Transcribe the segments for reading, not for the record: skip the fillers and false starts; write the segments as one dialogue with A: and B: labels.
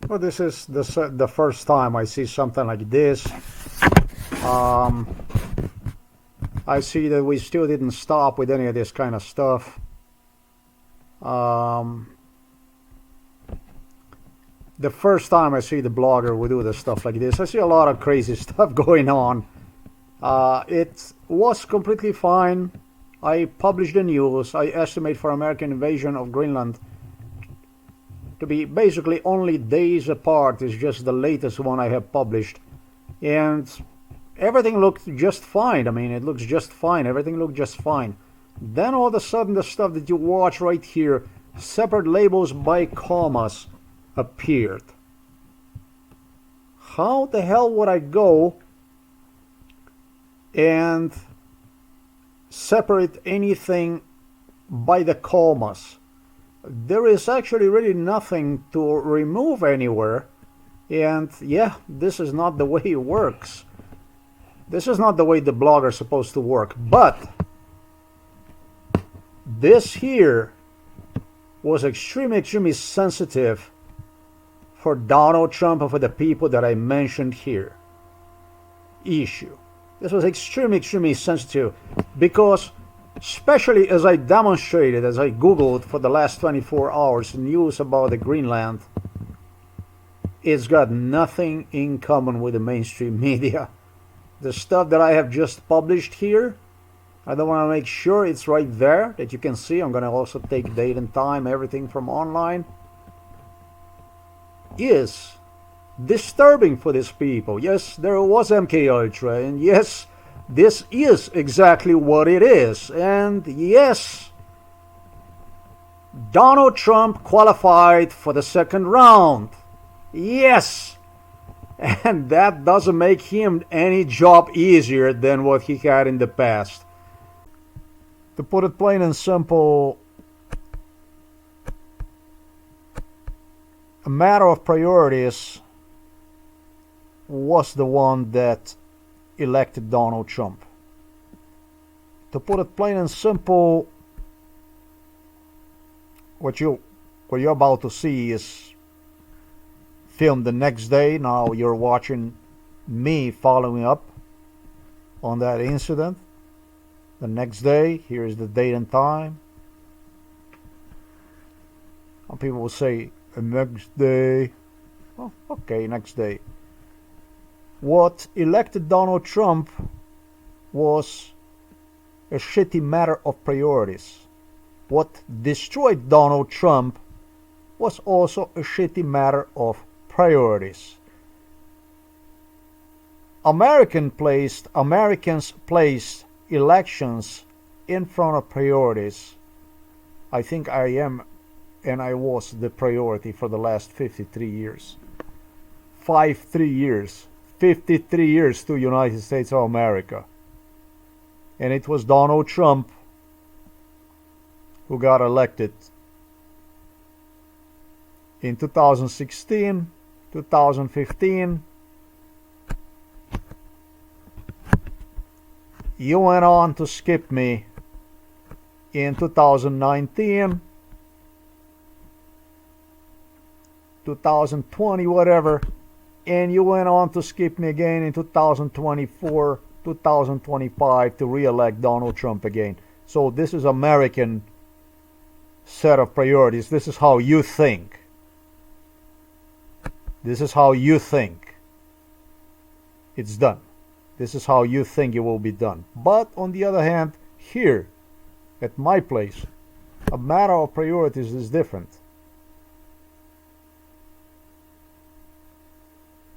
A: Well, this is the first time I see something like this. Um, I see that we still didn't stop with any of this kind of stuff. Um, the first time I see the blogger who do the stuff like this, I see a lot of crazy stuff going on. It was completely fine. I published the news. I estimate for American invasion of Greenland to be basically only days apart. Is just the latest one I have published. And everything looked just fine. I mean, it looks just fine. Everything looked just fine. Then all of a sudden the stuff that you watch right here, separate labels by commas, appeared. How the hell would I go and separate anything by the commas? There is actually really nothing to remove anywhere. And yeah, this is not the way it works. This is not the way the blogger is supposed to work. But this here was extremely sensitive for Donald Trump and for the people that I mentioned here. Issue. This was extremely sensitive because, especially as I demonstrated, as I Googled for the last 24 hours news about the Greenland, it's got nothing in common with the mainstream media. The stuff that I have just published here, I don't want to make sure it's right there that you can see. I'm going to also take date and time, everything from online, is disturbing for these people. Yes, there was MK Ultra, and yes, this is exactly what it is. And yes, Donald Trump qualified for the second round. Yes, and that doesn't make him any job easier than what he had in the past. To put it plain and simple, a matter of priorities was the one that elected Donald Trump. To put it plain and simple, what you're about to see is filmed the next day. Now you're watching me following up on that incident. The next day, here's the date and time. Some people will say, the next day. Well, okay, next day. What elected Donald Trump was a shitty matter of priorities. What destroyed Donald Trump was also a shitty matter of priorities. Americans placed elections in front of priorities. I think I am and I was the priority for the last 53 years. 53 years. 53 years to United States of America. And it was Donald Trump who got elected in 2016, 2015. You went on to skip me in 2019, 2020, whatever, and you went on to skip me again in 2024, 2025 to re-elect Donald Trump again. So this is American set of priorities. This is how you think. This is how you think. It's done. This is how you think it will be done. But on the other hand, here at my place, a matter of priorities is different.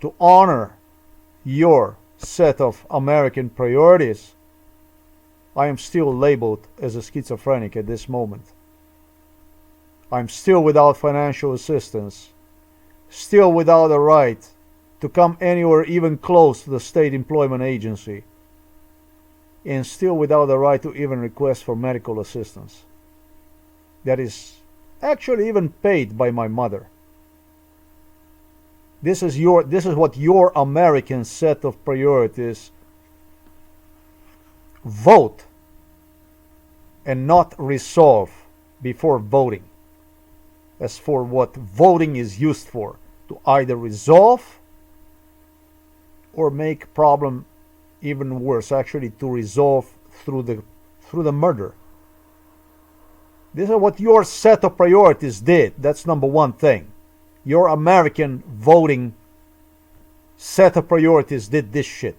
A: To honor your set of American priorities, I am still labeled as a schizophrenic at this moment. I'm still without financial assistance, still without a right to come anywhere even close to the state employment agency, and still without the right to even request for medical assistance. That is actually even paid by my mother. This is what your American set of priorities. Vote and not resolve before voting. As for what voting is used for, to either resolve or make problem even worse, actually to resolve through the murder. This is what your set of priorities did. That's number one thing. Your American voting set of priorities did this shit.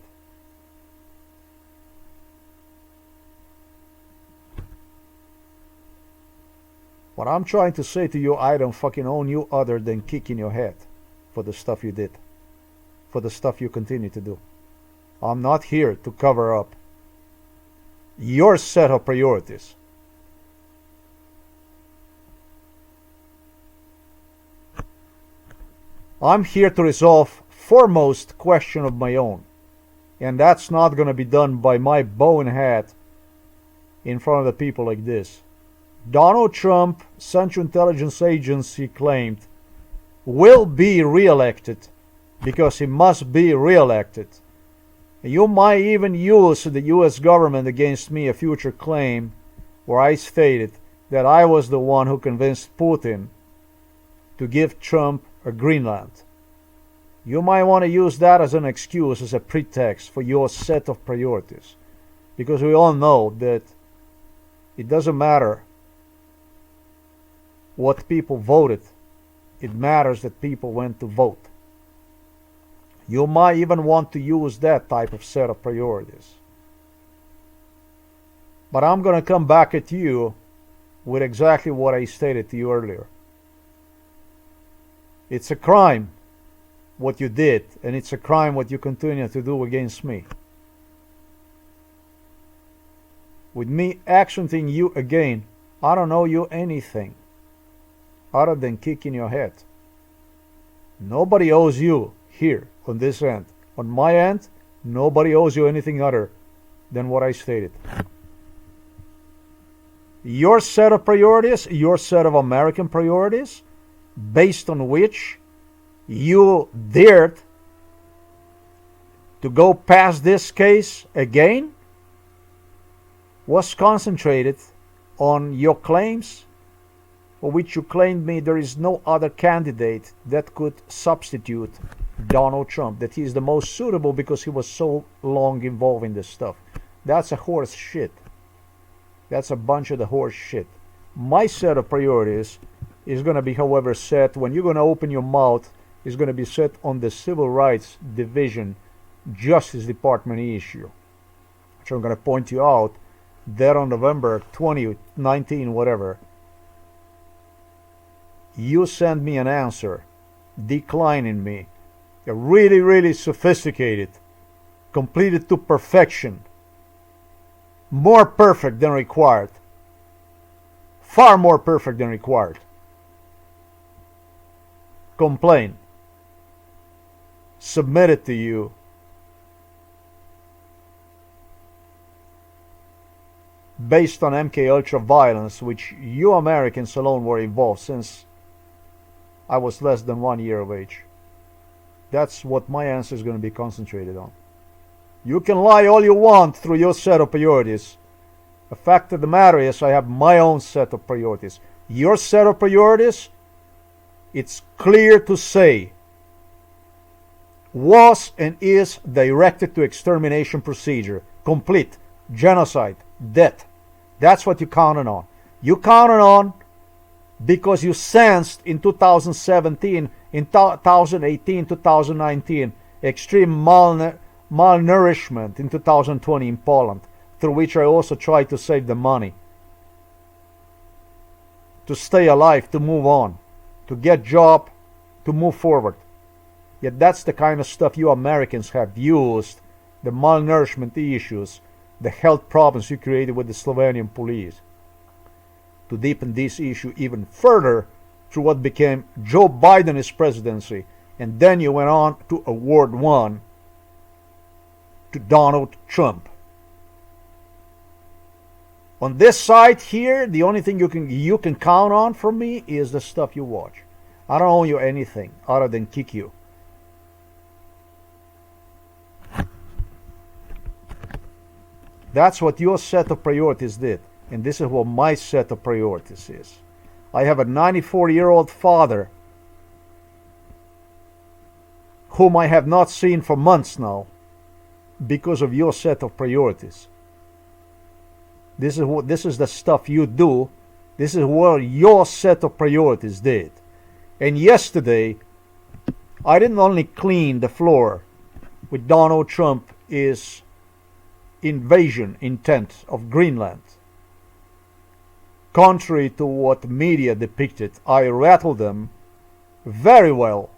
A: What I'm trying to say to you, I don't fucking own you other than kicking your head for the stuff you did, for the stuff you continue to do. I'm not here to cover up your set of priorities. I'm here to resolve foremost question of my own. And that's not going to be done by my bonehead in front of the people like this. Donald Trump, Central Intelligence Agency claimed, will be reelected because he must be reelected. You might even use the US government against me a future claim where I stated that I was the one who convinced Putin to give Trump a Greenland. You might want to use that as an excuse, as a pretext for your set of priorities. Because we all know that it doesn't matter what people voted. It matters that people went to vote. You might even want to use that type of set of priorities. But I'm going to come back at you with exactly what I stated to you earlier. It's a crime what you did, and it's a crime what you continue to do against me. With me accenting you again, I don't owe you anything other than kicking your head. Nobody owes you here on this end. On my end, nobody owes you anything other than what I stated. Your set of priorities, your set of American priorities, based on which you dared to go past this case again, was concentrated on your claims, for which you claimed me there is no other candidate that could substitute Donald Trump, that he is the most suitable because he was so long involved in this stuff. That's a horse shit. That's a bunch of the horse shit. My set of priorities is going to be, however, set when you're going to open your mouth, is going to be set on the Civil Rights Division Justice Department issue. So I'm going to point you out that on November 2019, whatever, you send me an answer declining me, a really, really sophisticated, completed to perfection, more perfect than required, far more perfect than required complaint submitted to you based on MK Ultra violence, which you Americans alone were involved since I was less than 1 year of age. That's what my answer is going to be concentrated on. You can lie all you want through your set of priorities. The fact of the matter is I have my own set of priorities. Your set of priorities, it's clear to say, was and is directed to extermination procedure, complete, genocide, death. That's what you counted on. You counted on because you sensed in 2017, in 2018, 2019, extreme malnourishment in 2020 in Poland, through which I also tried to save the money, to stay alive, to move on, to get job, to move forward. Yet that's the kind of stuff you Americans have used, the malnourishment issues, the health problems you created with the Slovenian police, to deepen this issue even further through what became Joe Biden's presidency. And then you went on to award one to Donald Trump. On this side here, the only thing you can count on from me is the stuff you watch. I don't owe you anything other than kick you. That's what your set of priorities did. And this is what my set of priorities is. I have a 94-year-old father whom I have not seen for months now because of your set of priorities. This is the stuff you do. This is what your set of priorities did. And yesterday, I didn't only clean the floor with Donald Trump's invasion intent of Greenland. Contrary to what media depicted, I rattled them very well.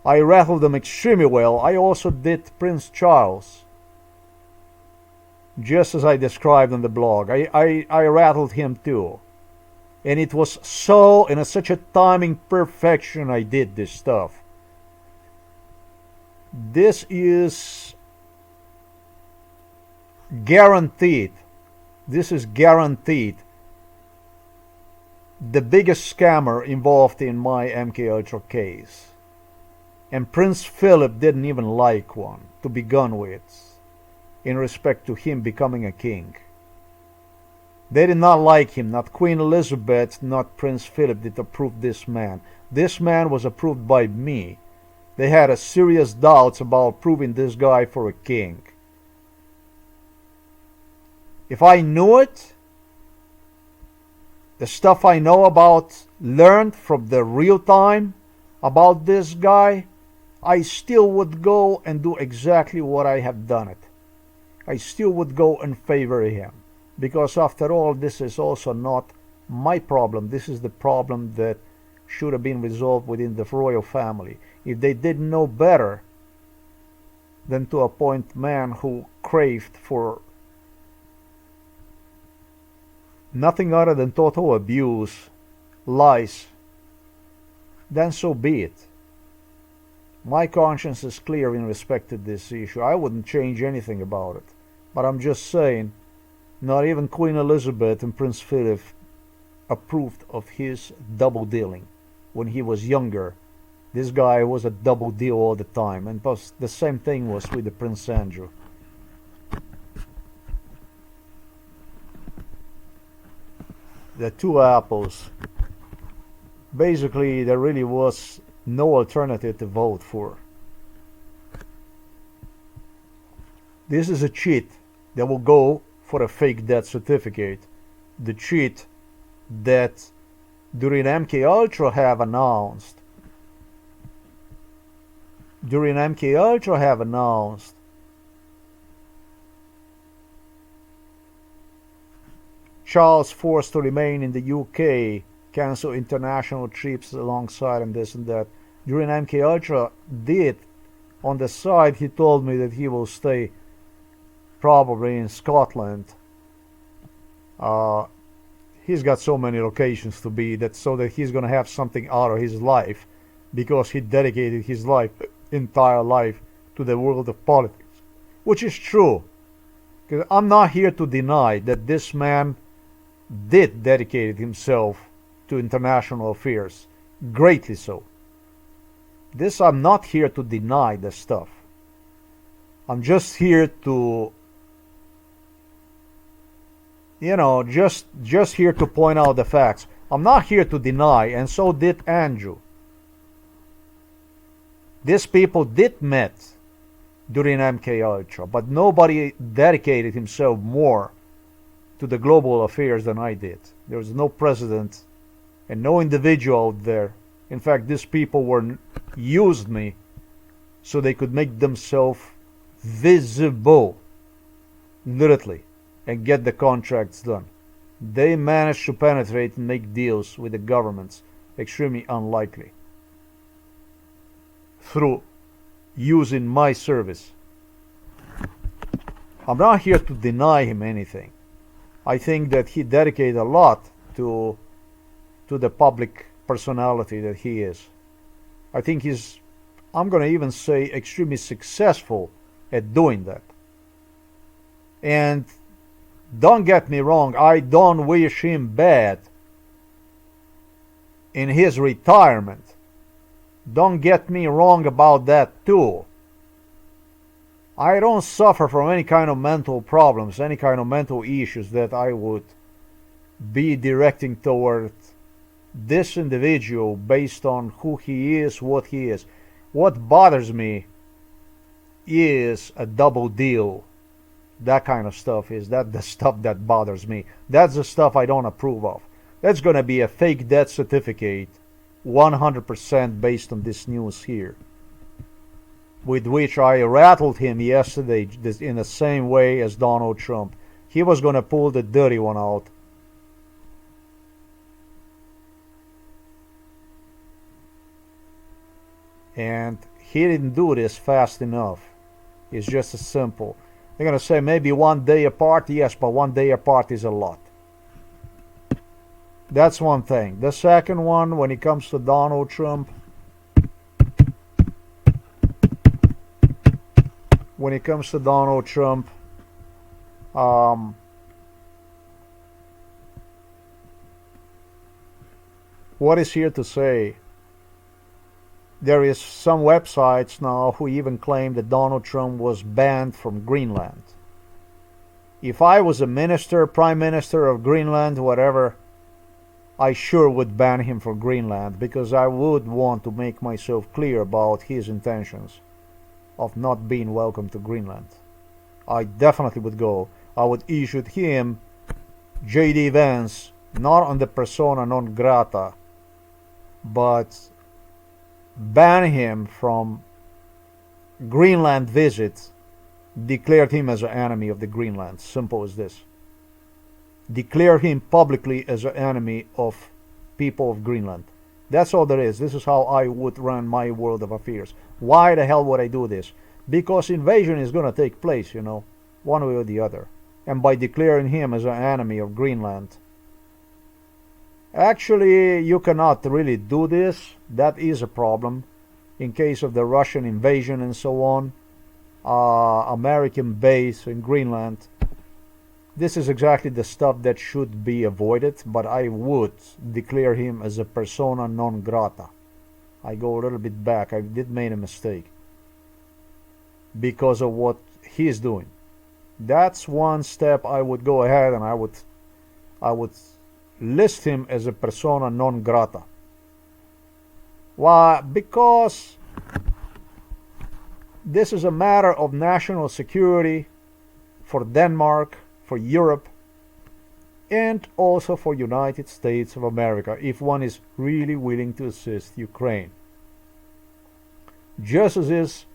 A: I rattled them extremely well. I also did Prince Charles, just as I described on the blog. I rattled him too. And it was so, in such a timing perfection I did this stuff. This is guaranteed. This is guaranteed the biggest scammer involved in my MKUltra case. And Prince Philip didn't even like one to begin with, in respect to him becoming a king. They did not like him. Not Queen Elizabeth, not Prince Philip did approve this man. This man was approved by me. They had a serious doubts about approving this guy for a king. If I knew it, the stuff I know about, learned from the real time about this guy, I still would go and do exactly what I have done it. I still would go and favor him. Because after all, this is also not my problem. This is the problem that should have been resolved within the royal family. If they didn't know better than to appoint men who craved for nothing other than total abuse, lies, then so be it. My conscience is clear in respect to this issue. I wouldn't change anything about it. But I'm just saying, not even Queen Elizabeth and Prince Philip approved of his double dealing. When he was younger, this guy was a double deal all the time. And plus, the same thing was with the Prince Andrew. The two apples. Basically, there really was no alternative to vote for. This is a cheat that will go for a fake death certificate. The cheat that during MKUltra have announced. Charles forced to remain in the UK, cancel international trips alongside and this and that. During MKUltra did, on the side, he told me that he will stay probably in Scotland. He's got so many locations to be that so that he's going to have something out of his life because he dedicated his entire life to the world of politics, which is true. Because I'm not here to deny that this man did dedicate himself to international affairs, greatly so. This, I'm not here to deny the stuff. I'm just here to, just here to point out the facts. I'm not here to deny, and so did Andrew. These people did met during MKUltra, but nobody dedicated himself more to the global affairs than I did. There was no president and no individual out there. In fact, these people used me so they could make themselves visible, literally, and get the contracts done. They managed to penetrate and make deals with the governments, extremely unlikely, through using my service. I'm not here to deny him anything. I think that he dedicated a lot to the public personality that he is. I think he's, I'm going to even say, extremely successful at doing that. And don't get me wrong, I don't wish him bad in his retirement. Don't get me wrong about that too. I don't suffer from any kind of mental problems, any kind of mental issues that I would be directing toward this individual based on who he is, what he is. What bothers me is a double deal. That kind of stuff is that the stuff that bothers me. That's the stuff I don't approve of. That's going to be a fake death certificate, 100% based on this news here, with which I rattled him yesterday in the same way as Donald Trump. He was going to pull the dirty one out. And he didn't do this fast enough. It's just as simple. They're going to say maybe 1 day apart. Yes, but 1 day apart is a lot. That's one thing. The second one, when it comes to Donald Trump, what is here to say? There is some websites now who even claim that Donald Trump was banned from Greenland. If I was a minister, prime minister of Greenland, whatever, I sure would ban him from Greenland, because I would want to make myself clear about his intentions of not being welcome to Greenland. I definitely would go. I would issue him J.D. Vance, not on the persona non grata, but ban him from Greenland visit, declared him as an enemy of the Greenland. Simple as this. Declare him publicly as an enemy of people of Greenland. That's all there is. This is how I would run my world of affairs. Why the hell would I do this? Because invasion is going to take place, one way or the other. And by declaring him as an enemy of Greenland, actually, you cannot really do this. That is a problem. In case of the Russian invasion and so on, American base in Greenland, this is exactly the stuff that should be avoided, but I would declare him as a persona non grata. I go a little bit back. I did make a mistake because of what he's doing. That's one step I would go ahead, and I would list him as a persona non grata. Why? Because this is a matter of national security for Denmark, for Europe, and also for United States of America, if one is really willing to assist Ukraine. Just as is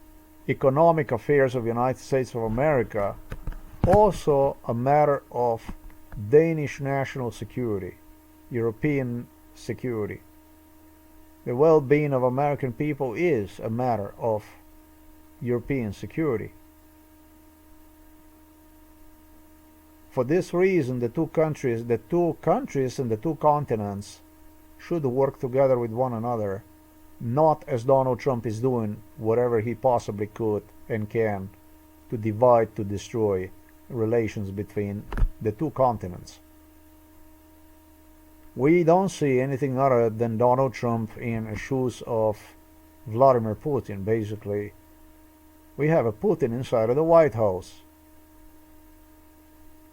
A: economic affairs of United States of America, also a matter of Danish national security, European security. The well-being of American people is a matter of European security. For this reason, the two countries and the two continents should work together with one another, not as Donald Trump is doing whatever he possibly could and can to divide, to destroy relations between the two continents. We don't see anything other than Donald Trump in the shoes of Vladimir Putin, basically. We have a Putin inside of the White House.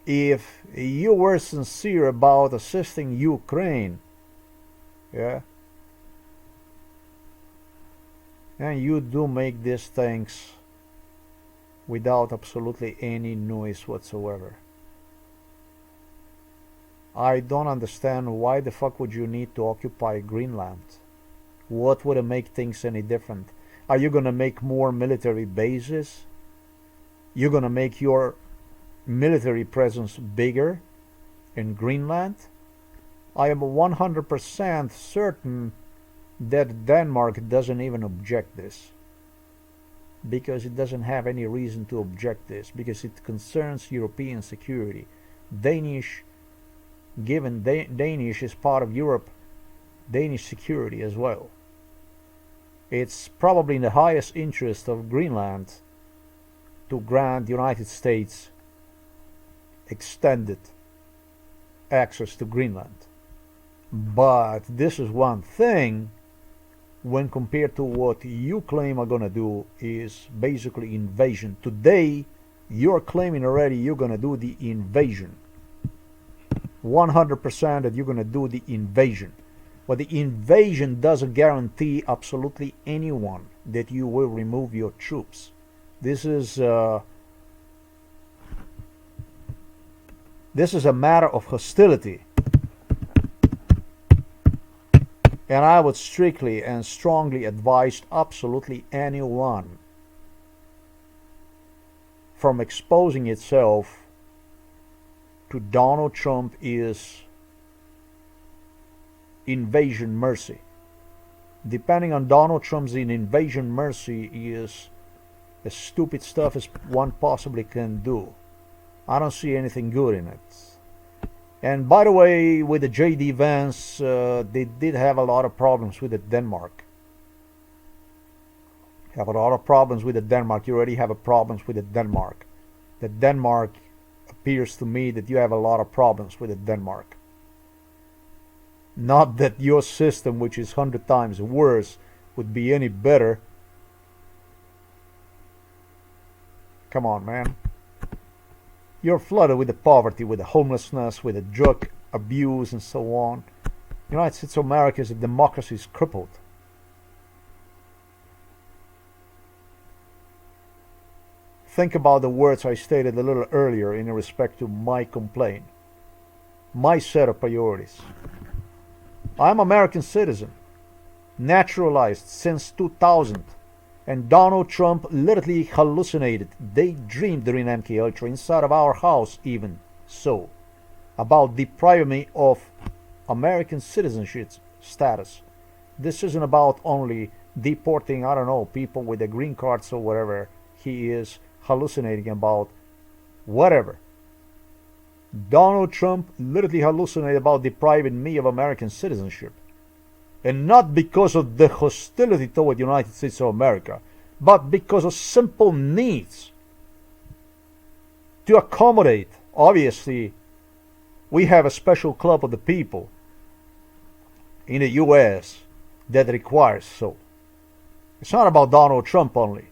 A: If you were sincere about assisting Ukraine, and you do make these things without absolutely any noise whatsoever. I don't understand why the fuck would you need to occupy Greenland? What would make things any different? Are you gonna make more military bases? You're gonna make your military presence bigger in Greenland? I am 100% certain that Denmark doesn't even object this, because it doesn't have any reason to object this, because it concerns European security. Given Danish is part of Europe, Danish security as well. It's probably in the highest interest of Greenland to grant the United States extended access to Greenland. But this is one thing when compared to what you claim are gonna do is basically invasion. Today, you're claiming already you're gonna do the invasion. 100% that you're gonna do the invasion. But the invasion doesn't guarantee absolutely anyone that you will remove your troops. This is a matter of hostility. And I would strictly and strongly advise absolutely anyone from exposing itself to Donald Trump is invasion mercy. Depending on Donald Trump's invasion mercy is as stupid stuff as one possibly can do. I don't see anything good in it. And by the way, with the J.D. Vance, they did have a lot of problems with the Denmark. Have a lot of problems with the Denmark. You already have a problems with the Denmark. The Denmark appears to me that you have a lot of problems with the Denmark. Not that your system, which is 100 times worse, would be any better. Come on, man. You're flooded with the poverty, with the homelessness, with the drug abuse, and so on. The United States of America is a democracy is crippled. Think about the words I stated a little earlier in respect to my complaint. My set of priorities. I'm an American citizen, naturalized since 2000. And Donald Trump literally hallucinated, daydreamed during MK Ultra, inside of our house even so, about depriving me of American citizenship status. This isn't about only deporting, I don't know, people with the green cards or whatever. He is hallucinating about whatever. Donald Trump literally hallucinated about depriving me of American citizenship. And not because of the hostility toward the United States of America, but because of simple needs to accommodate. Obviously, we have a special club of the people in the U.S. that requires so. It's not about Donald Trump only.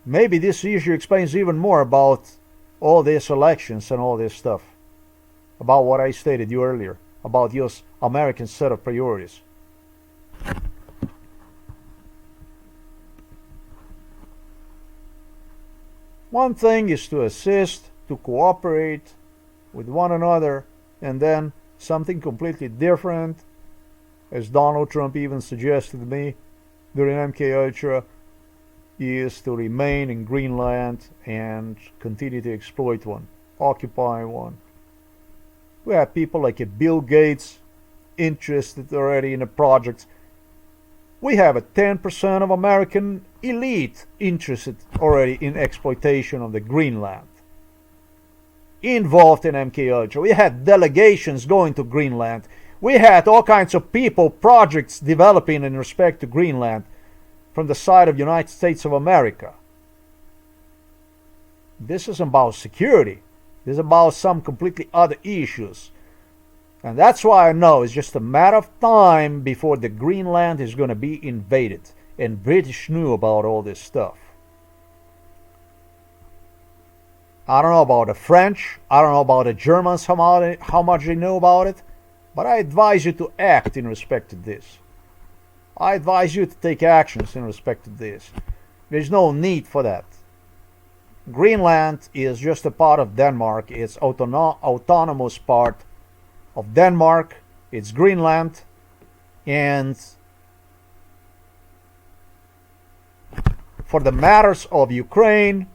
A: Maybe this issue explains even more about all these elections and all this stuff, about what I stated you earlier, about your American set of priorities. One thing is to assist, to cooperate with one another, and then something completely different, as Donald Trump even suggested to me during MK Ultra, is to remain in Greenland and continue to exploit one, occupy one. We have people like Bill Gates interested already in the projects. We have a 10% of American elite interested already in exploitation of the Greenland, involved in MK Ultra. We had delegations going to Greenland. We had all kinds of people, projects developing in respect to Greenland from the side of the United States of America. This isn't about security. This is about some completely other issues. And that's why I know it's just a matter of time before the Greenland is going to be invaded. And British knew about all this stuff. I don't know about the French. I don't know about the Germans, how much they know about it. But I advise you to act in respect to this. I advise you to take actions in respect to this. There's no need for that. Greenland is just a part of Denmark. It's autonomous part of Denmark. It's Greenland. And for the matters of Ukraine,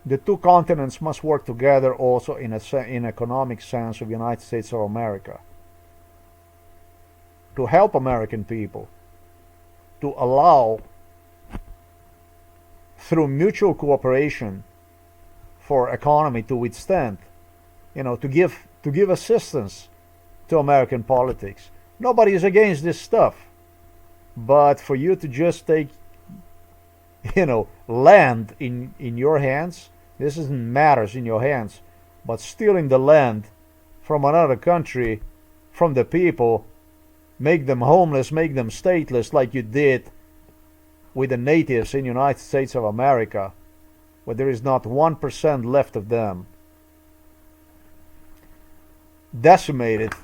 A: the two continents must work together also in economic sense of the United States of America to help American people, to allow through mutual cooperation for economy to withstand, to give assistance to American politics. Nobody is against this stuff, but for you to just take land in your hands, this isn't matters in your hands, but stealing the land from another country, from the people, make them homeless, make them stateless like you did with the natives in the United States of America, where there is not 1% left of them. Decimated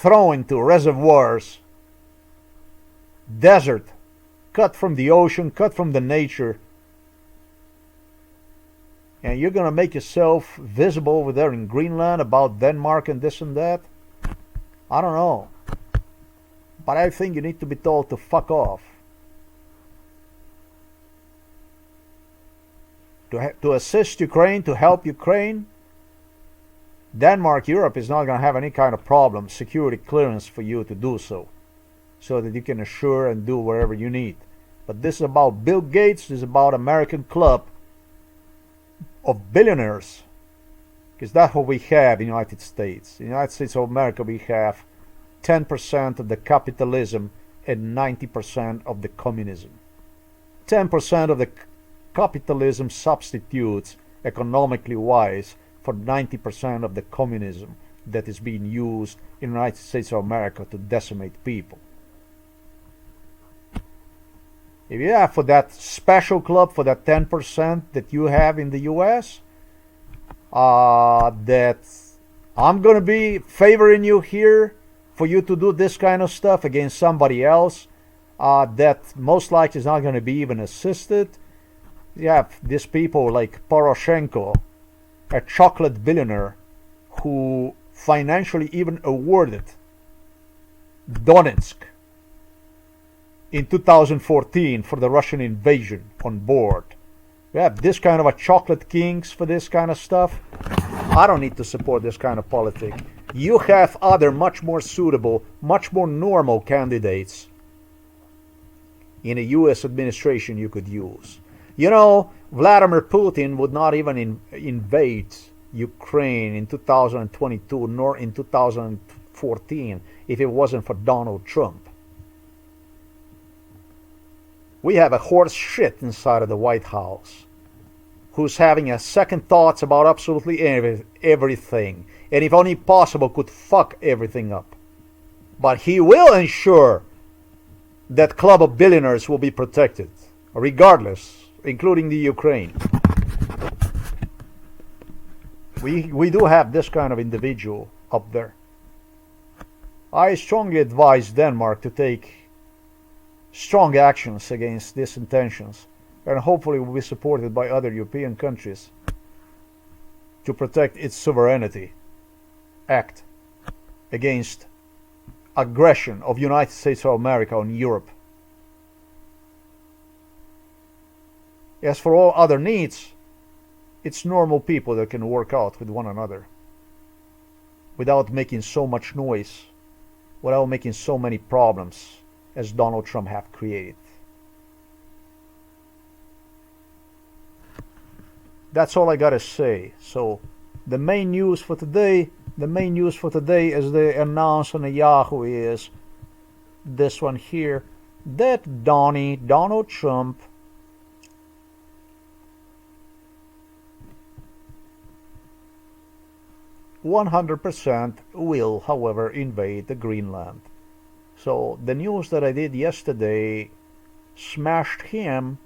A: thrown into reservoirs, desert, cut from the ocean, cut from the nature, and you're going to make yourself visible over there in Greenland about Denmark and this and that? I don't know. But I think you need to be told to fuck off. To assist Ukraine, to help Ukraine, Denmark, Europe is not going to have any kind of problem, security clearance for you to do so that you can assure and do whatever you need. But this is about Bill Gates, this is about American club of billionaires, because that's what we have in the United States. In the United States of America, we have 10% of the capitalism and 90% of the communism. 10% of the capitalism substitutes, economically wise, for 90% of the communism that is being used in the United States of America to decimate people. If you have for that special club, for that 10% that you have in the US, that I'm going to be favoring you here for you to do this kind of stuff against somebody else that most likely is not going to be even assisted. You have these people like Poroshenko, a chocolate billionaire who financially even awarded Donetsk in 2014 for the Russian invasion on board. We have this kind of a chocolate kings for this kind of stuff. I don't need to support this kind of politics. You have other much more suitable, much more normal candidates in a US administration you could use. You know, Vladimir Putin would not even invade Ukraine in 2022 nor in 2014 if it wasn't for Donald Trump. We have a horse shit inside of the White House who's having a second thoughts about absolutely everything, and if only possible could fuck everything up. But he will ensure that club of billionaires will be protected, regardless, including the Ukraine. We do have this kind of individual up there. I strongly advise Denmark to take strong actions against these intentions, and hopefully will be supported by other European countries to protect its sovereignty, act against aggression of United States of America on Europe. As for all other needs, it's normal people that can work out with one another without making so much noise, without making so many problems as Donald Trump have created. That's all I gotta say. So the main news for today, as they announced on the Yahoo, is this one here, that Donald Trump "100% will, however, invade the Greenland." So the news that I did yesterday smashed him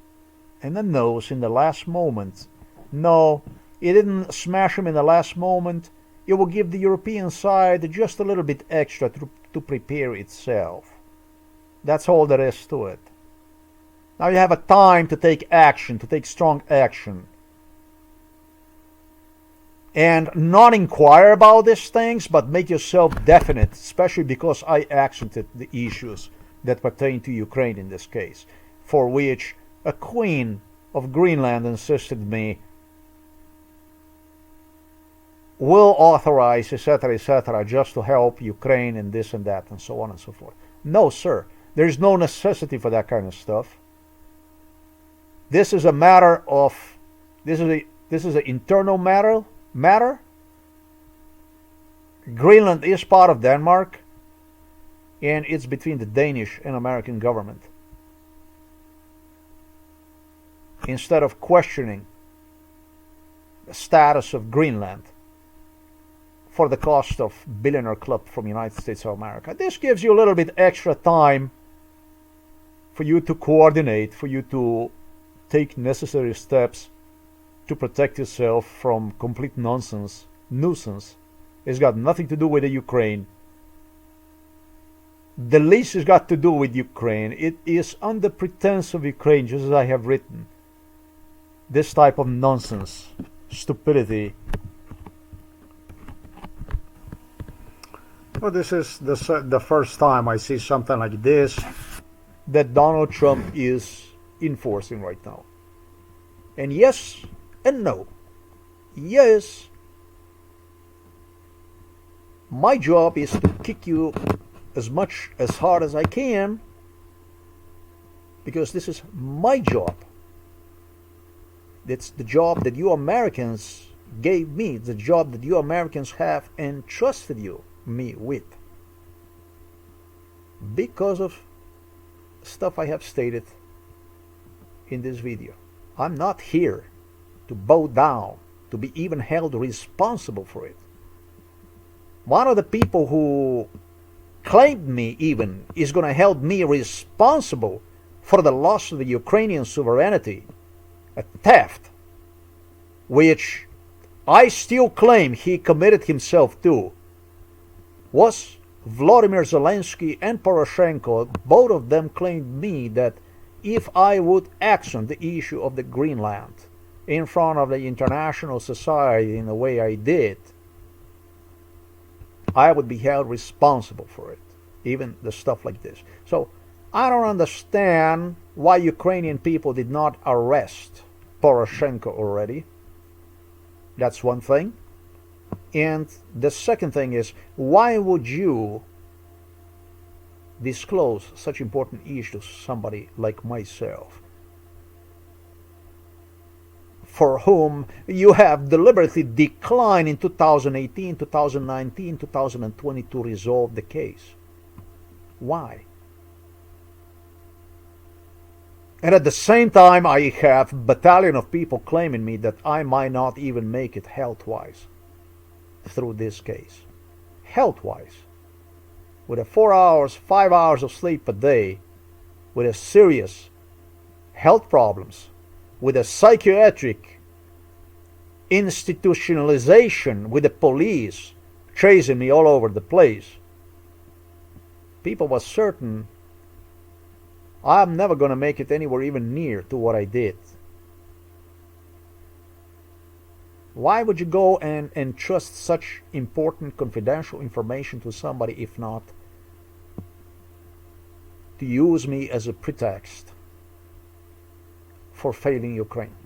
A: in the nose in the last moment. No, it didn't smash him in the last moment. It will give the European side just a little bit extra to prepare itself. That's all there is to it. Now you have a time to take action, to take strong action. And not inquire about these things, but make yourself definite, especially because I accented the issues that pertain to Ukraine in this case, for which a queen of Greenland insisted me will authorize, etc., just to help Ukraine and this and that and so on and so forth. No, sir. There's no necessity for that kind of stuff. This is a matter of, this is an internal matter. Greenland is part of Denmark, and it's between the Danish and American government. Instead of questioning the status of Greenland for the cost of billionaire club from United States of America, this gives you a little bit extra time for you to coordinate, for you to take necessary steps to protect yourself from complete nuisance. It's got nothing to do with the Ukraine. the least has got to do with Ukraine. It is under pretense of Ukraine, just as I have written. This type of nonsense, stupidity. Well, this is the first time I see something like this that Donald Trump is enforcing right now. And yes and no. Yes, my job is to kick you as hard as I can, because this is my job. It's the job that you Americans gave me, the job that you Americans have entrusted me with, because of stuff I have stated in this video. I'm not here to bow down, to be even held responsible for it. One of the people who claimed me even is going to hold me responsible for the loss of the Ukrainian sovereignty, a theft, which I still claim he committed himself to, was Vladimir Zelensky and Poroshenko. Both of them claimed me that if I would action the issue of the Greenland in front of the international society in the way I did, I would be held responsible for it, even the stuff like this. So I don't understand why Ukrainian people did not arrest Poroshenko already. That's one thing. And the second thing is, why would you disclose such important issues to somebody like myself, for whom you have deliberately declined in 2018, 2019, 2020 to resolve the case? Why? And at the same time, I have a battalion of people claiming me that I might not even make it health-wise through this case. Health-wise. With a 4 hours, 5 hours of sleep a day, with a serious health problems, with a psychiatric institutionalization, with the police chasing me all over the place, people were certain I'm never going to make it anywhere even near to what I did. Why would you go and entrust such important confidential information to somebody if not to use me as a pretext for failing Ukraine?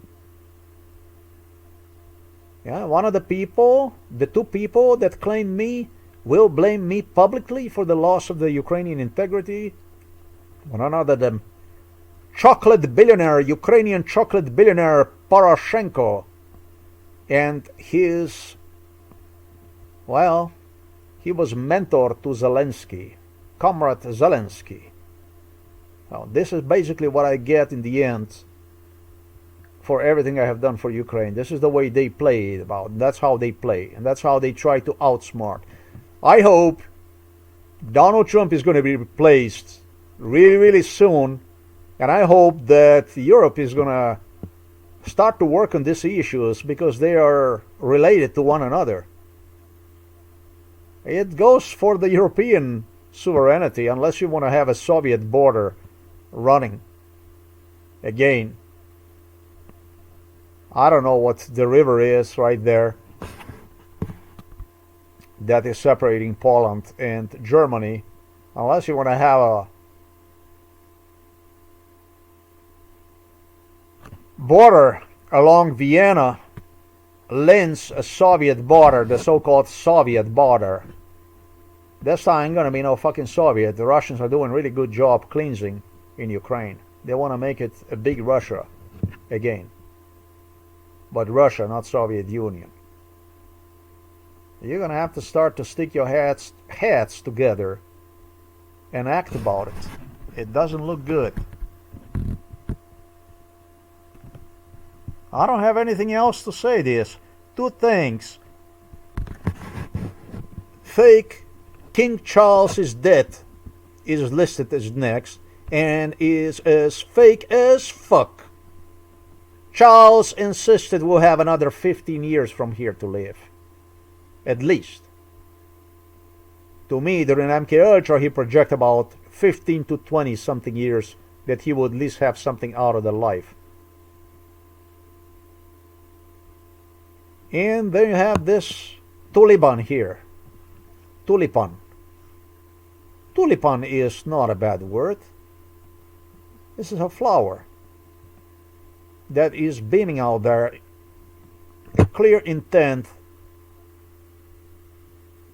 A: Yeah, one of the people, the two people that claim me, will blame me publicly for the loss of the Ukrainian integrity. None other than Ukrainian chocolate billionaire Poroshenko and his, well, he was mentor to Zelensky, Comrade Zelensky. Now, this is basically what I get in the end for everything I have done for Ukraine. This is the way they play about. That's how they play, and that's how they try to outsmart. I hope Donald Trump is going to be replaced really, really soon, and I hope that Europe is going to start to work on these issues, because they are related to one another. It goes for the European sovereignty, unless you want to have a Soviet border running again. I don't know what the river is right there that is separating Poland and Germany, unless you want to have a border along Vienna, Linz, a Soviet border, the so-called Soviet border. This time ain't gonna be no fucking Soviet. The Russians are doing a really good job cleansing in Ukraine. They want to make it a big Russia again. But Russia, not Soviet Union. You're gonna have to start to stick your heads together and act about it. It doesn't look good. I don't have anything else to say this. Two things. Fake King Charles's death is listed as next, and is as fake as fuck. Charles insisted we'll have another 15 years from here to live. At least. To me, during MK Ultra, he projected about 15 to 20 something years that he would at least have something out of their life. And then you have this tulipan here. Tulipan. Tulipan is not a bad word. This is a flower that is beaming out there a clear intent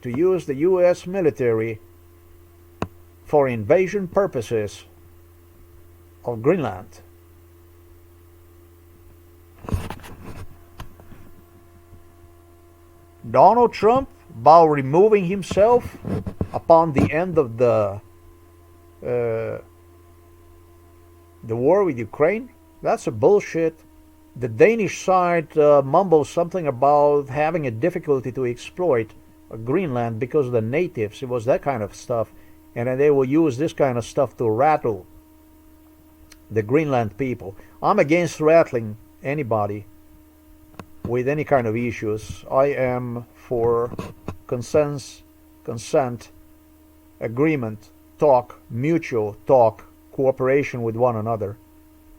A: to use the US military for invasion purposes of Greenland. Donald Trump, by removing himself upon the end of the war with Ukraine, that's a bullshit. The Danish side mumbles something about having a difficulty to exploit Greenland because of the natives. It was that kind of stuff, and then they will use this kind of stuff to rattle the Greenland people. I'm against rattling anybody with any kind of issues. I am for consent, agreement, talk, mutual talk, cooperation with one another.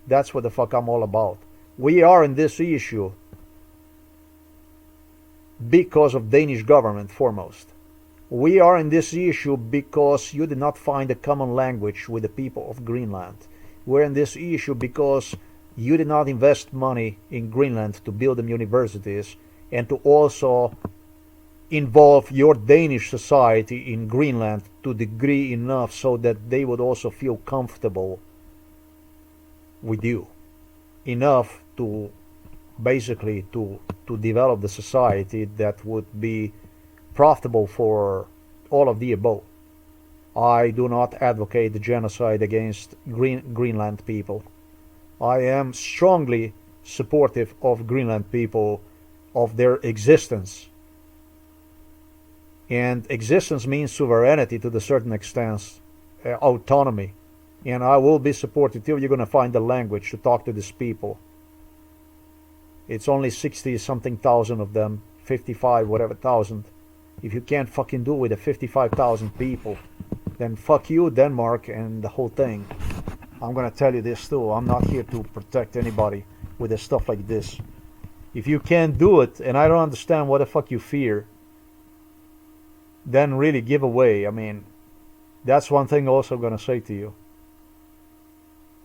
A: That's what the fuck I'm all about. We are in this issue because of Danish government foremost. We are in this issue because you did not find a common language with the people of Greenland. We're in this issue because you did not invest money in Greenland to build them universities and to also involve your Danish society in Greenland to degree enough so that they would also feel comfortable with you enough to basically to develop the society that would be profitable for all of the above. I do not advocate the genocide against Greenland people. I am strongly supportive of Greenland people, of their existence. And existence means sovereignty to the certain extent, autonomy. And I will be supportive till you're going to find the language to talk to these people. It's only 60 something thousand of them, 55 whatever thousand. If you can't fucking do it with the 55,000 people, then fuck you, Denmark, and the whole thing. I'm gonna tell you this too. I'm not here to protect anybody with stuff like this. If you can't do it, and I don't understand what the fuck you fear, then really give away. I mean, that's one thing also I'm gonna say to you.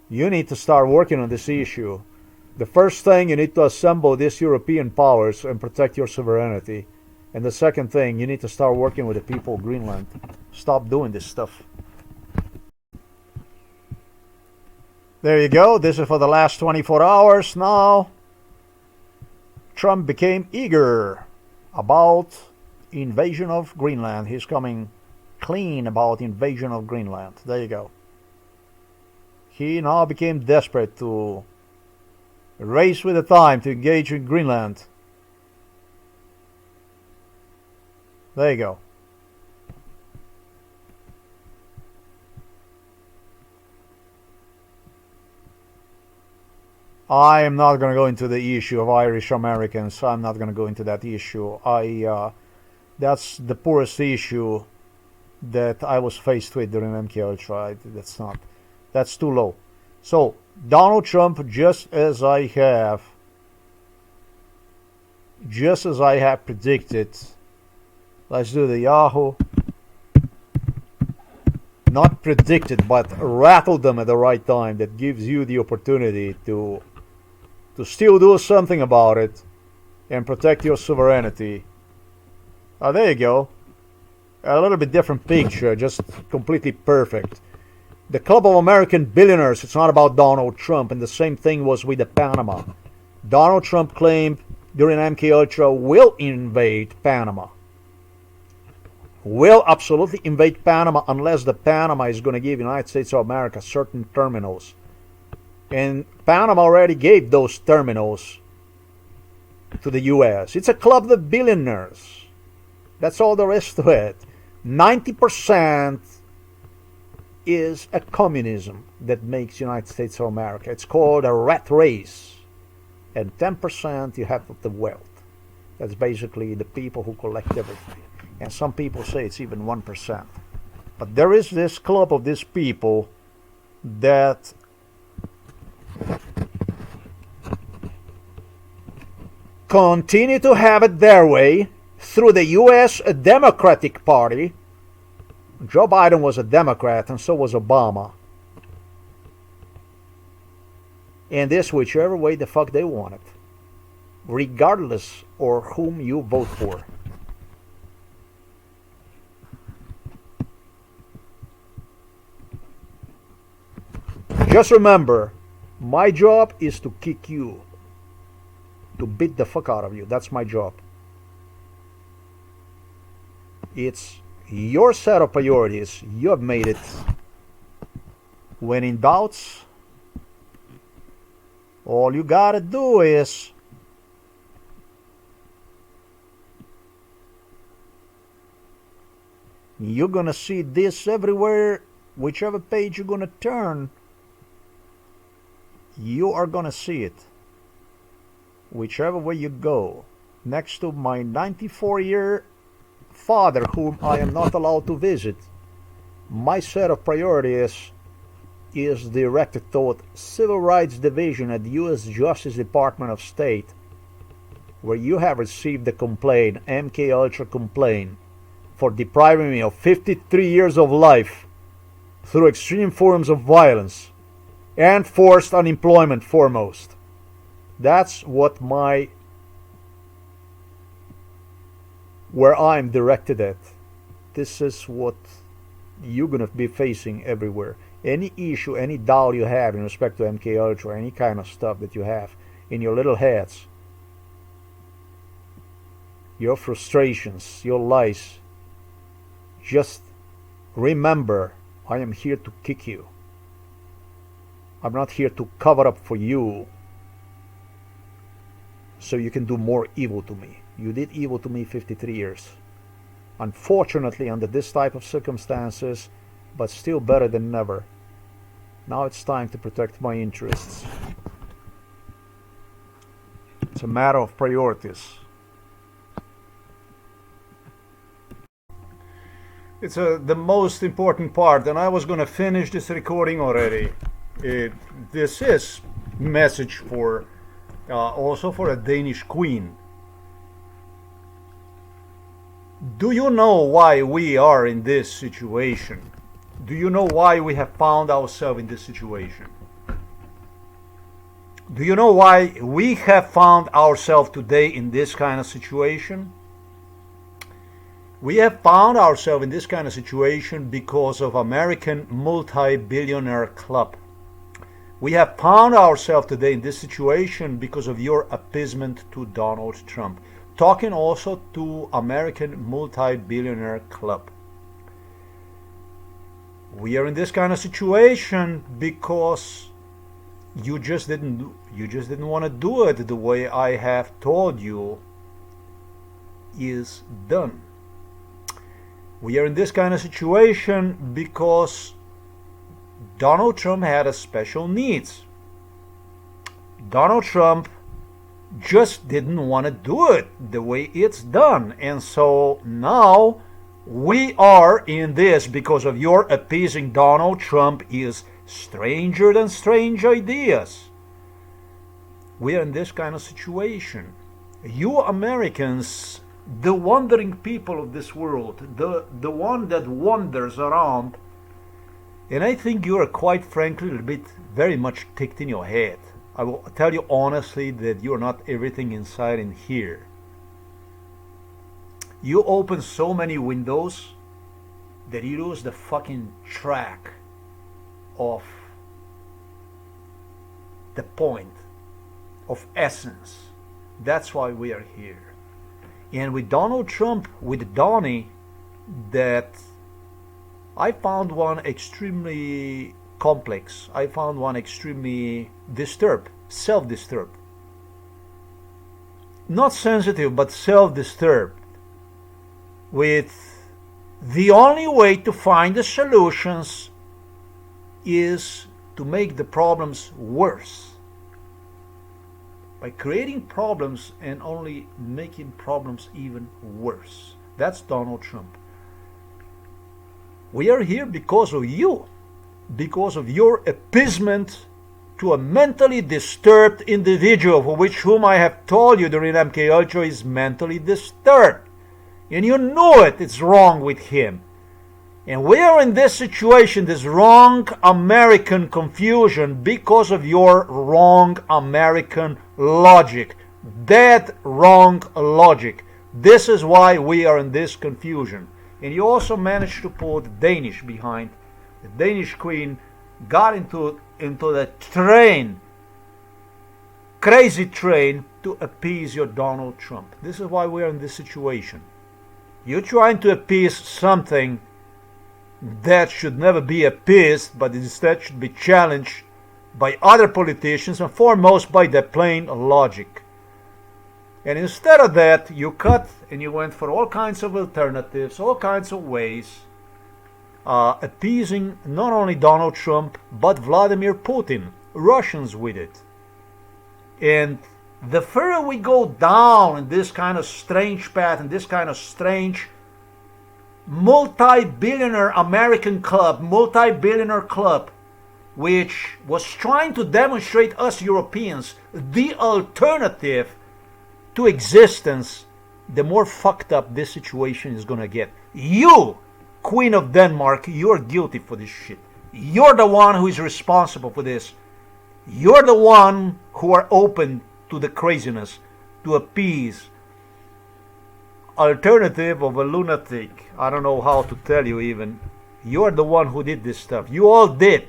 A: You need to start working on this issue. The first thing, you need to assemble these European powers and protect your sovereignty. And the second thing, you need to start working with the people of Greenland. Stop doing this stuff. There you go. This is for the last 24 hours. Now, Trump became eager about invasion of Greenland. He's coming clean about invasion of Greenland. There you go. He now became desperate to race with the time to engage in Greenland. There you go. I am not going to go into the issue of Irish Americans. I'm not going to go into that issue. That's the poorest issue that I was faced with during MK Ultra. That's too low. So Donald Trump, just as I have predicted. Let's do the Yahoo. Not predicted, but rattled them at the right time. That gives you the opportunity to still do something about it and protect your sovereignty. There you go. A little bit different picture, just completely perfect. The Club of American Billionaires, it's not about Donald Trump, and the same thing was with the Panama. Donald Trump claimed during MK Ultra will invade Panama. Will absolutely invade Panama unless the Panama is going to give United States of America certain terminals. And Panama already gave those terminals to the US. It's a club of billionaires. That's all there is to it. 90% is a communism that makes United States of America. It's called a rat race. And 10% you have of the wealth. That's basically the people who collect everything. And some people say it's even 1%. But there is this club of these people that continue to have it their way through the U.S. Democratic Party. Joe Biden was a Democrat, and so was Obama. And this whichever way the fuck they want it, regardless of whom you vote for. Just remember, my job is to kick you, to beat the fuck out of you. That's my job. It's your set of priorities. You have made it. When in doubts, all you gotta do is you're gonna see this everywhere. Whichever page you're gonna turn, you are gonna see it. Whichever way you go. Next to my 94-year father, whom I am not allowed to visit, my set of priorities is directed toward Civil Rights Division at the U.S. Justice Department of State, where you have received a complaint, MK Ultra complaint, for depriving me of 53 years of life through extreme forms of violence and forced unemployment foremost. That's what where I'm directed at. This is what you're gonna be facing everywhere. Any issue, any doubt you have in respect to MK Ultra, any kind of stuff that you have in your little heads, your frustrations, your lies, just remember, I am here to kick you. I'm not here to cover up for you so you can do more evil to me. You did evil to me 53 years. Unfortunately, under this type of circumstances, but still better than never. Now it's time to protect my interests. It's a matter of priorities. It's the most important part, and I was going to finish this recording already. This is message for also for a Danish queen. Do you know why we are in this situation? Do you know why we have found ourselves in this situation? Do you know why we have found ourselves today in this kind of situation? We have found ourselves in this kind of situation because of American multi-billionaire club. We have found ourselves today in this situation because of your appeasement to Donald Trump. Talking also to American multi-billionaire club. We are in this kind of situation because you just didn't want to do it the way I have told you is done. We are in this kind of situation because Donald Trump had a special needs. Donald Trump just didn't want to do it the way it's done. And so now we are in this because of your appeasing Donald Trump is stranger than strange ideas. We are in this kind of situation. You Americans, the wandering people of this world, the one that wanders around, and I think you are quite frankly a little bit very much ticked in your head. I will tell you honestly that you're not everything inside in here. You open so many windows that you lose the fucking track of the point of essence. That's why we are here. And with Donald Trump, with Donnie, that I found one extremely complex. I found one extremely disturbed, self-disturbed. Not sensitive, but self-disturbed. With the only way to find the solutions is to make the problems worse. By creating problems and only making problems even worse. That's Donald Trump. We are here because of you, because of your appeasement to a mentally disturbed individual, for which whom I have told you during MK Ultra is mentally disturbed. And you know it, it's wrong with him. And we are in this situation, this wrong American confusion, because of your wrong American logic. Dead wrong logic. This is why we are in this confusion. And you also managed to pull the Danish behind. The Danish queen got into the train, crazy train, to appease your Donald Trump. This is why we are in this situation. You're trying to appease something that should never be appeased, but instead should be challenged by other politicians, and foremost by their plain logic. And instead of that, you cut and you went for all kinds of alternatives, all kinds of ways, appeasing not only Donald Trump, but Vladimir Putin, Russians with it. And the further we go down in this kind of strange path, in this kind of strange multi-billionaire American club, multi-billionaire club, which was trying to demonstrate us Europeans the alternative to existence, the more fucked up this situation is gonna get. You, Queen of Denmark, you're guilty for this shit. You're the one who is responsible for this. You're the one who are open to the craziness, to appease alternative of a lunatic. I don't know how to tell you even. You're the one who did this stuff. You all did.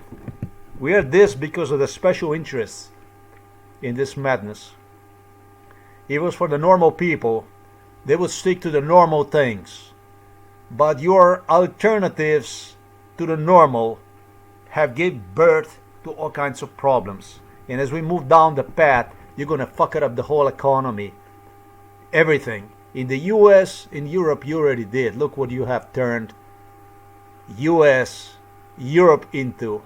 A: We are this because of the special interests in this madness. If it was for the normal people, they would stick to the normal things. But your alternatives to the normal have given birth to all kinds of problems. And as we move down the path, you're going to fuck it up the whole economy. Everything. In the US, in Europe, you already did. Look what you have turned US, Europe into.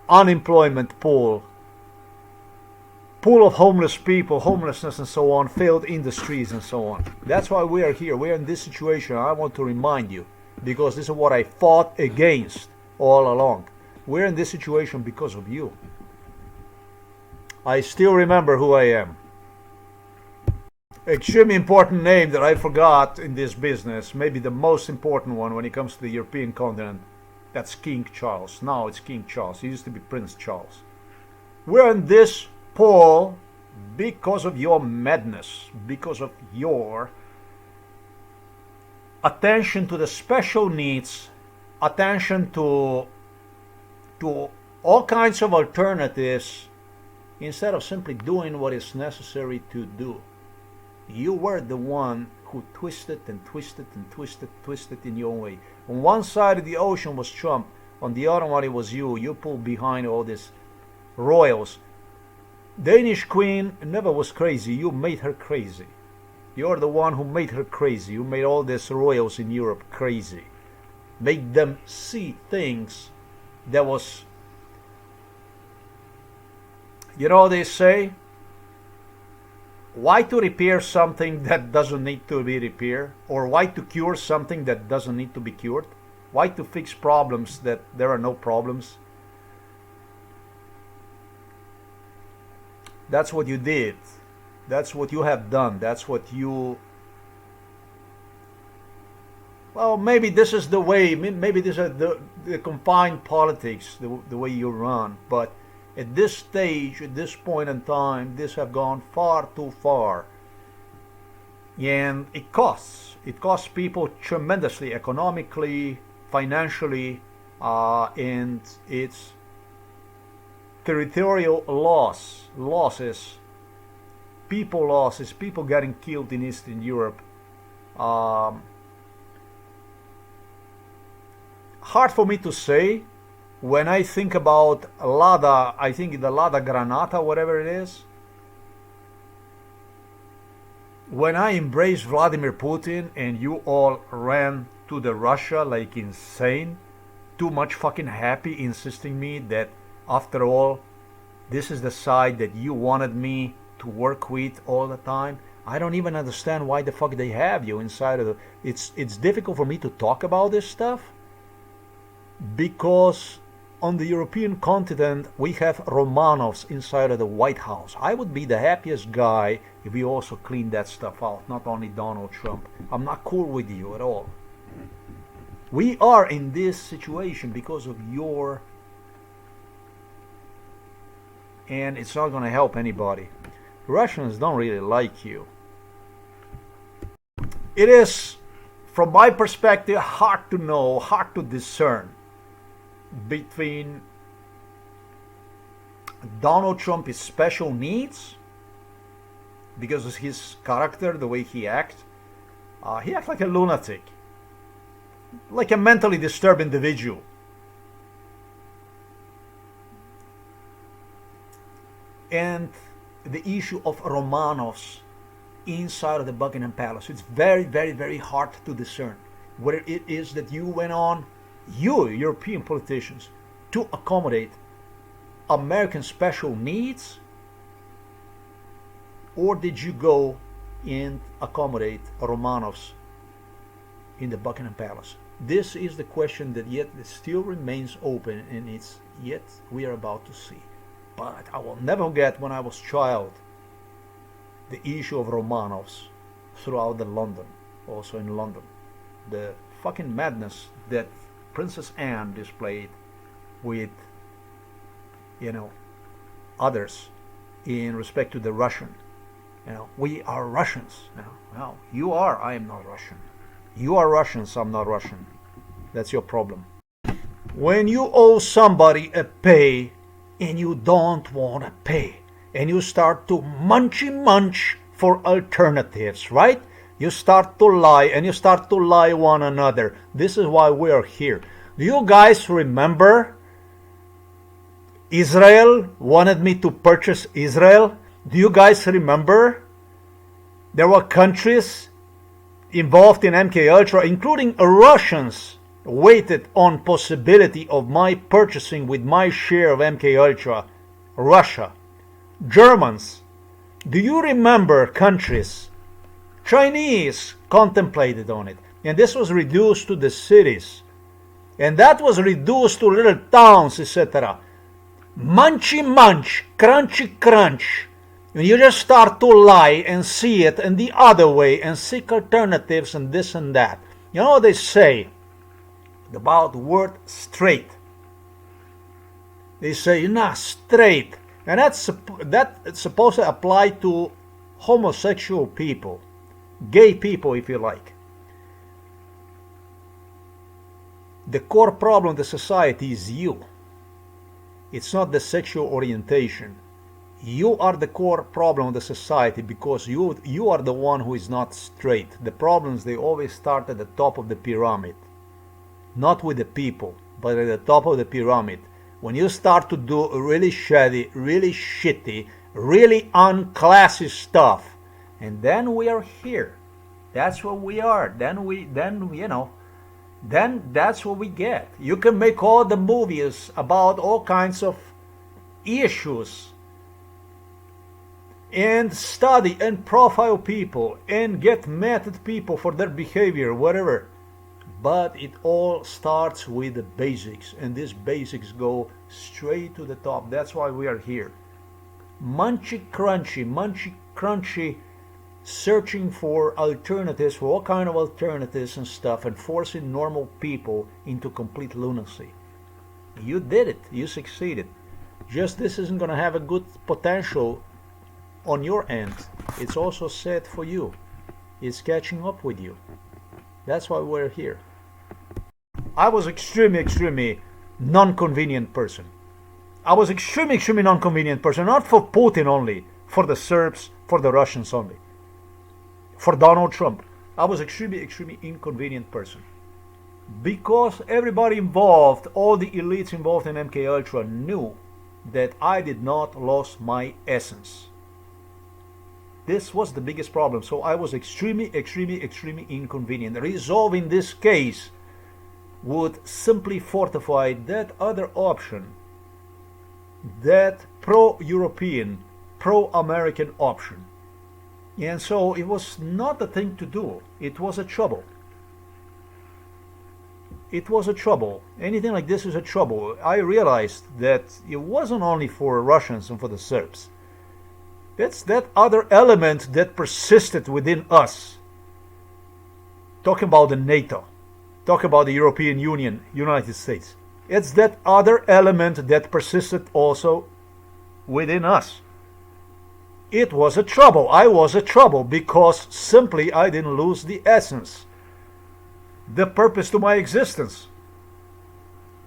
A: Unemployment pool of homeless people, homelessness and so on, failed industries and so on. That's why we are here. We are in this situation. I want to remind you, because this is what I fought against all along. We're in this situation because of you. I still remember who I am. Extremely important name that I forgot in this business, maybe the most important one when it comes to the European continent. That's King Charles. Now it's King Charles. He used to be Prince Charles. We're in this poll because of your madness, because of your attention to the special needs, attention to all kinds of alternatives, instead of simply doing what is necessary to do. You were the one who twisted and twisted and twisted in your own way. On one side of the ocean was Trump, on the other one it was you. You pulled behind all these royals. Danish queen never was crazy. You made her crazy. You're the one who made her crazy. You made all these royals in Europe crazy. Made them see things that was... You know, they say, why to repair something that doesn't need to be repaired? Or why to cure something that doesn't need to be cured? Why to fix problems that there are no problems? That's what you did. That's what you have done. That's what you... Well, maybe this is the way, maybe this is the confined politics, the way you run, but at this stage, at this point in time, this have gone far too far. And it costs. It costs people tremendously, economically, financially, and it's territorial losses, people getting killed in Eastern Europe. Hard for me to say. When I think about Lada, I think the Lada Granata, whatever it is. When I embraced Vladimir Putin and you all ran to the Russia like insane, too much fucking happy, insisting me that after all, this is the side that you wanted me to work with all the time.
B: I don't even understand why the fuck they have you inside of the... It's difficult for me to talk about this stuff because on the European continent we have Romanovs inside of the White House. I would be the happiest guy if we also cleaned that stuff out, not only Donald Trump. I'm not cool with you at all. We are in this situation because of your... and it's not going to help anybody. Russians don't really like you. It is, from my perspective, hard to know, hard to discern between Donald Trump's special needs because of his character, the way he acts. He acts like a lunatic, like a mentally disturbed individual. And the issue of Romanovs inside of the Buckingham Palace. It's very, very, very hard to discern whether it is that you went on, you European politicians, to accommodate American special needs, or did you go and accommodate Romanovs in the Buckingham Palace? This is the question that yet still remains open, and it's yet we are about to see. But I will never forget when I was a child the issue of Romanovs throughout the London, also in London. The fucking madness that Princess Anne displayed with, others in respect to the Russian. We are Russians. No, you are, I am not Russian. You are Russians, I'm not Russian. That's your problem. When you owe somebody a pay and you don't want to pay, and you start to munch for alternatives, right? You start to lie, and you start to lie one another. This is why we are here. Do you guys remember Israel wanted me to purchase Israel? Do you guys remember? There were countries involved in MKUltra, including Russians, waited on possibility of my purchasing with my share of MKUltra. Russia. Germans. Do you remember countries? Chinese contemplated on it. And this was reduced to the cities. And that was reduced to little towns, etc. Munchy munch, crunchy crunch. And you just start to lie and see it in the other way and seek alternatives and this and that. You know what they say about the word straight? They say, you're not straight. And that's supposed to apply to homosexual people, gay people if you like. The core problem of the society is you. It's not the sexual orientation. You are the core problem of the society because you are the one who is not straight. The problems, they always start at the top of the pyramid. Not with the people, but at the top of the pyramid. When you start to do really shady, really shitty, really unclassy stuff, and then we are here. That's what we are. Then that's what we get. You can make all the movies about all kinds of issues and study and profile people and get mad at people for their behavior, whatever. But it all starts with the basics, and these basics go straight to the top. That's why we are here. Munchy crunchy, searching for alternatives, for all kind of alternatives and stuff, and forcing normal people into complete lunacy. You did it. You succeeded. Just this isn't going to have a good potential on your end. It's also set for you. It's catching up with you. That's why we're here. I was extremely non-convenient person. I was extremely non-convenient person, not for Putin only, for the Serbs, for the Russians only, for Donald Trump. I was extremely inconvenient person. Because everybody involved, all the elites involved in MKUltra knew that I did not lose my essence. This was the biggest problem. So I was extremely inconvenient. Resolving this case would simply fortify that other option, that pro-European, pro-American option. And so it was not a thing to do. It was a trouble. It was a trouble. Anything like this is a trouble. I realized that it wasn't only for Russians and for the Serbs. That's that other element that persisted within us. Talking about the NATO. Talking about the European Union, United States. It's that other element that persisted also within us. It was a trouble. I was a trouble because simply I didn't lose the essence, the purpose to my existence.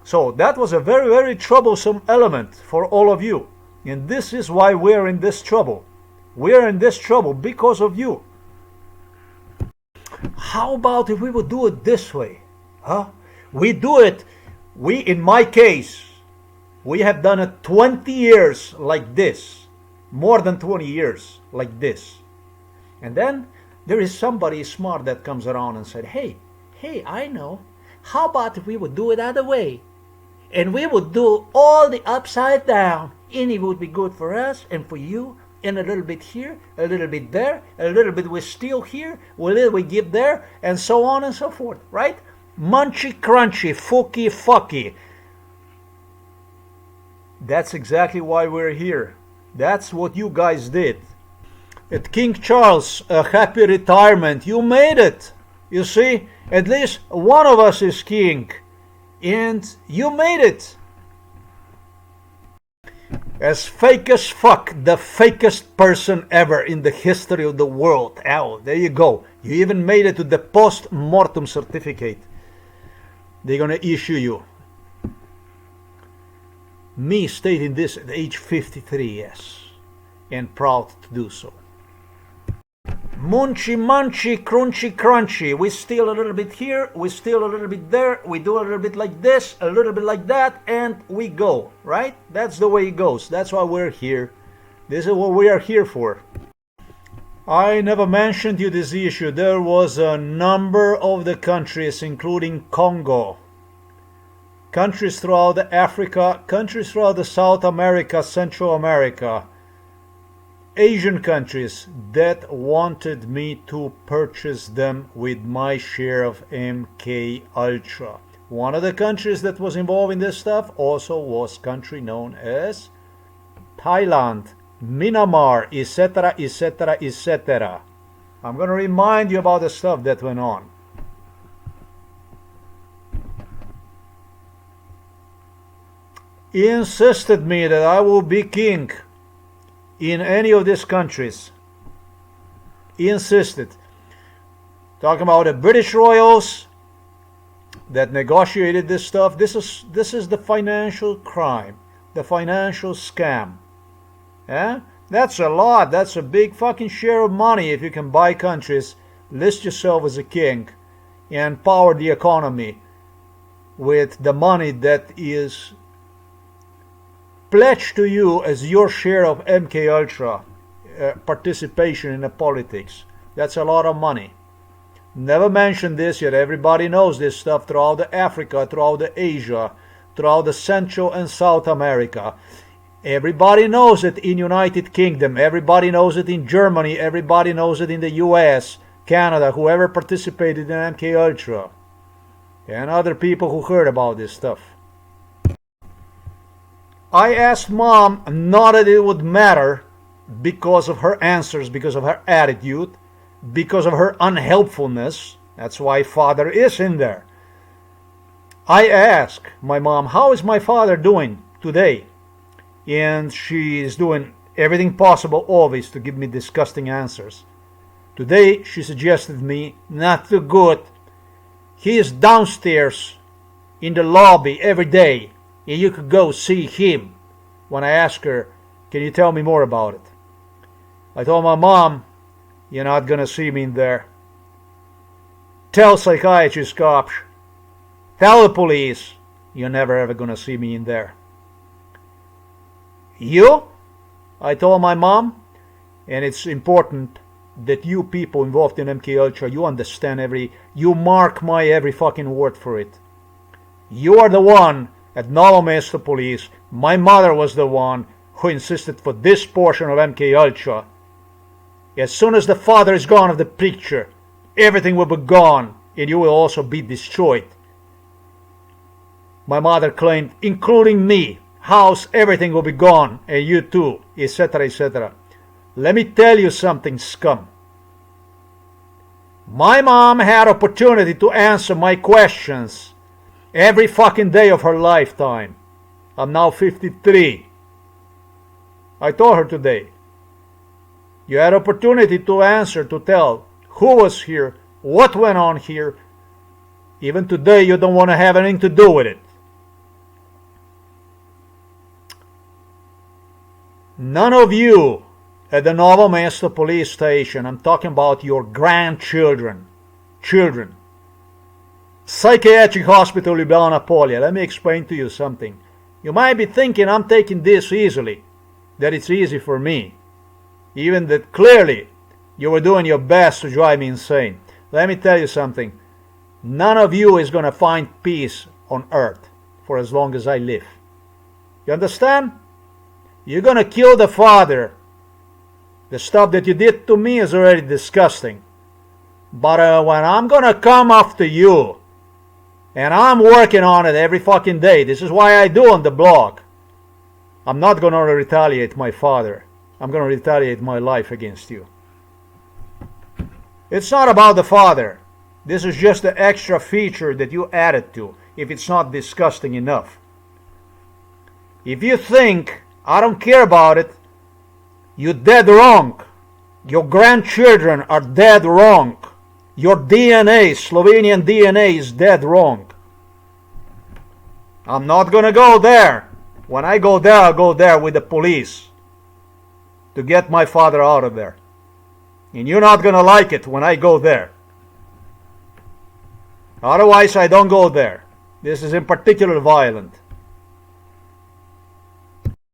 B: So that was a very, very troublesome element for all of you. And this is why we're in this trouble. We're in this trouble because of you. How about if we would do it this way? Huh? We do it, in my case, we have done it 20 years like this. More than 20 years like this. And then there is somebody smart that comes around and said, hey, I know. How about if we would do it other way? And we would do all the upside down. And it would be good for us and for you. And a little bit here, a little bit there, a little bit we steal here, a little we give there, and so on and so forth, right? Munchy crunchy, fooky fucky. That's exactly why we're here. That's what you guys did. At King Charles, a happy retirement. You made it. You see, at least one of us is king. And you made it. As fake as fuck, the fakest person ever in the history of the world. Oh, there you go. You even made it to the post-mortem certificate. They're gonna issue you. Me stating this at age 53, yes, and proud to do so. Munchy, munchy, crunchy, crunchy. We steal a little bit here, we steal a little bit there, we do a little bit like this, a little bit like that, and we go, right? That's the way it goes. That's why we're here. This is what we are here for. I never mentioned you this issue. There was a number of the countries, including Congo, countries throughout Africa, countries throughout the South America, Central America, Asian countries that wanted me to purchase them with my share of MK Ultra. One of the countries that was involved in this stuff also was country known as Thailand, Myanmar, etc., etc., etc. I'm going to remind you about the stuff that went on. He insisted me that I will be king in any of these countries. He insisted. Talking about the British royals that negotiated this stuff. This is the financial crime, the financial scam. Yeah? That's a lot. That's a big fucking share of money if you can buy countries, list yourself as a king, and power the economy with the money that is pledged to you as your share of MK Ultra participation in the politics. That's a lot of money. Never mentioned this yet. Everybody knows this stuff throughout the Africa, throughout the Asia, throughout the Central and South America. Everybody knows it in United Kingdom. Everybody knows it in Germany. Everybody knows it in the US, Canada, whoever participated in MK Ultra, and other people who heard about this stuff. I asked Mom not that it would matter because of her answers, because of her attitude, because of her unhelpfulness. That's why Father is in there. I asked my mom, how is my father doing today? And she is doing everything possible always to give me disgusting answers. Today she suggested me, not too good. He is downstairs in the lobby every day, and you could go see him. When I asked her, can you tell me more about it? I told my mom, you're not gonna see me in there. Tell psychiatrist cops, tell the police, you're never ever gonna see me in there. You? I told my mom, and it's important that you people involved in MK Ultra, you understand you mark my every fucking word for it. You are the one at Novo Mesto Police. My mother was the one who insisted for this portion of MK Ultra As soon as the father is gone of the picture, everything will be gone and you will also be destroyed. My mother claimed, including me, house, everything will be gone, and you too, etc., etc. Let me tell you something, scum. My mom had opportunity to answer my questions every fucking day of her lifetime. I'm now 53. I told her today, you had opportunity to answer, to tell who was here, what went on here. Even today you don't want to have anything to do with it. None of you at the Novo Mesto police station, I'm talking about your grandchildren, children, Psychiatric Hospital Ljubljana Polje. Let me explain to you something. You might be thinking I'm taking this easily, that it's easy for me, even that clearly you were doing your best to drive me insane. Let me tell you something. None of you is going to find peace on earth for as long as I live. You understand? You're going to kill the father. The stuff that you did to me is already disgusting. But when I'm going to come after you, and I'm working on it every fucking day, this is why I do on the blog, I'm not going to retaliate my father. I'm going to retaliate my life against you. It's not about the father. This is just the extra feature that you added to, if it's not disgusting enough. If you think I don't care about it, you're dead wrong. Your grandchildren are dead wrong. Your DNA, Slovenian DNA, is dead wrong. I'm not gonna go there. When I go there, I'll go there with the police to get my father out of there. And you're not gonna like it when I go there. Otherwise, I don't go there. This is in particular violent.